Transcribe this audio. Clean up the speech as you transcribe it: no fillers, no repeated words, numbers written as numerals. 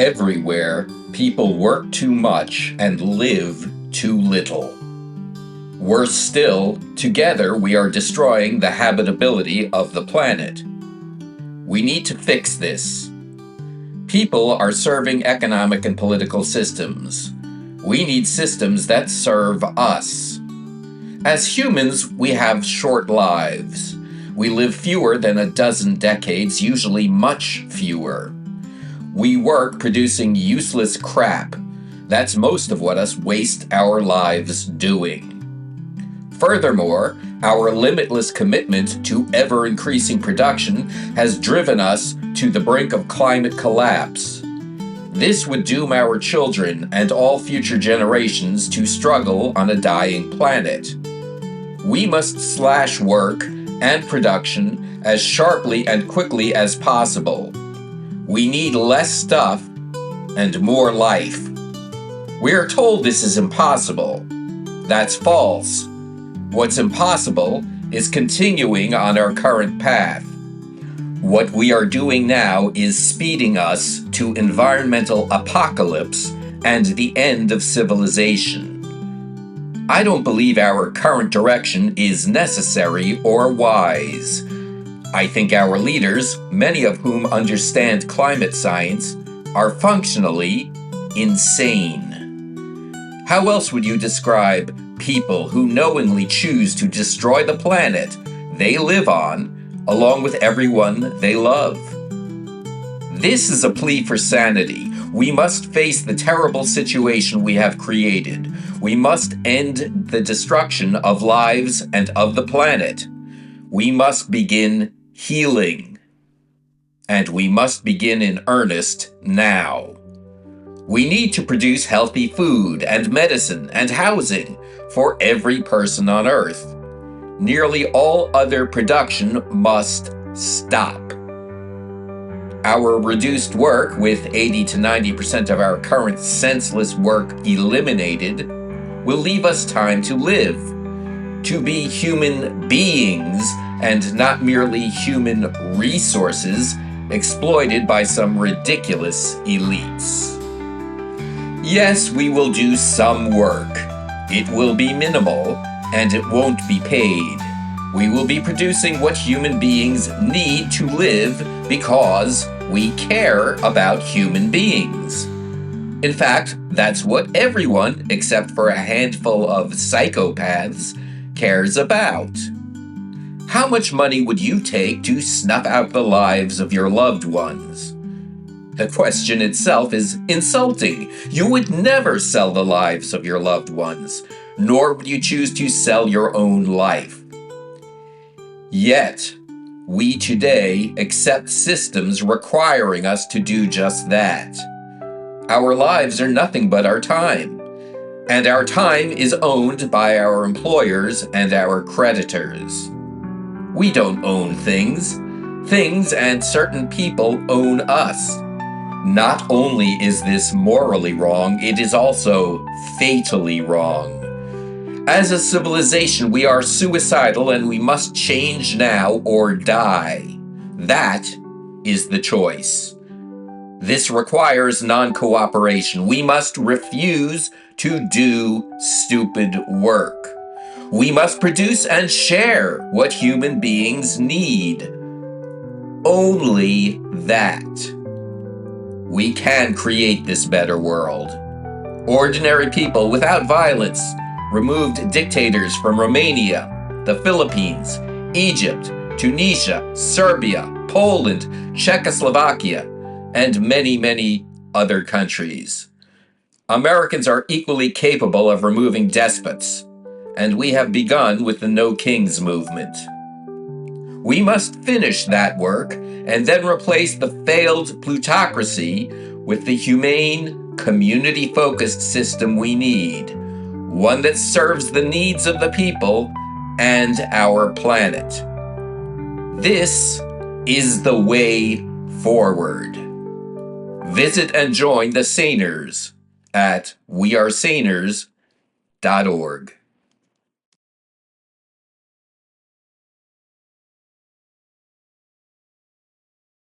Everywhere, people work too much and live too little. Worse still, together we are destroying the habitability of the planet. We need to fix this. People are serving economic and political systems. We need systems that serve us. As humans, we have short lives. We live fewer than a dozen decades, usually much fewer. We work producing useless crap. That's most of what us waste our lives doing. Furthermore, our limitless commitment to ever-increasing production has driven us to the brink of climate collapse. This would doom our children and all future generations to struggle on a dying planet. We must slash work and production as sharply and quickly as possible. We need less stuff and more life. We are told this is impossible. That's false. What's impossible is continuing on our current path. What we are doing now is speeding us to environmental apocalypse and the end of civilization. I don't believe our current direction is necessary or wise. I think our leaders, many of whom understand climate science, are functionally insane. How else would you describe people who knowingly choose to destroy the planet they live on, along with everyone they love? This is a plea for sanity. We must face the terrible situation we have created. We must end the destruction of lives and of the planet. We must begin healing. And we must begin in earnest now. We need to produce healthy food and medicine and housing for every person on Earth. Nearly all other production must stop. Our reduced work, with 80 to 90% of our current senseless work eliminated, will leave us time to live, to be human beings and not merely human resources exploited by some ridiculous elites. Yes, we will do some work. It will be minimal, and it won't be paid. We will be producing what human beings need to live because we care about human beings. In fact, that's what everyone, except for a handful of psychopaths, cares about. How much money would you take to snuff out the lives of your loved ones? The question itself is insulting. You would never sell the lives of your loved ones, nor would you choose to sell your own life. Yet, we today accept systems requiring us to do just that. Our lives are nothing but our time, and our time is owned by our employers and our creditors. We don't own things. Things and certain people own us. Not only is this morally wrong, it is also fatally wrong. As a civilization, we are suicidal and we must change now or die. That is the choice. This requires non-cooperation. We must refuse to do stupid work. We must produce and share what human beings need. Only that. We can create this better world. Ordinary people without violence removed dictators from Romania, the Philippines, Egypt, Tunisia, Serbia, Poland, Czechoslovakia, and many, many other countries. Americans are equally capable of removing despots, and we have begun with the No Kings movement. We must finish that work and then replace the failed plutocracy with the humane, community-focused system we need, one that serves the needs of the people and our planet. This is the way forward. Visit and join the Saners at wearesaners.org.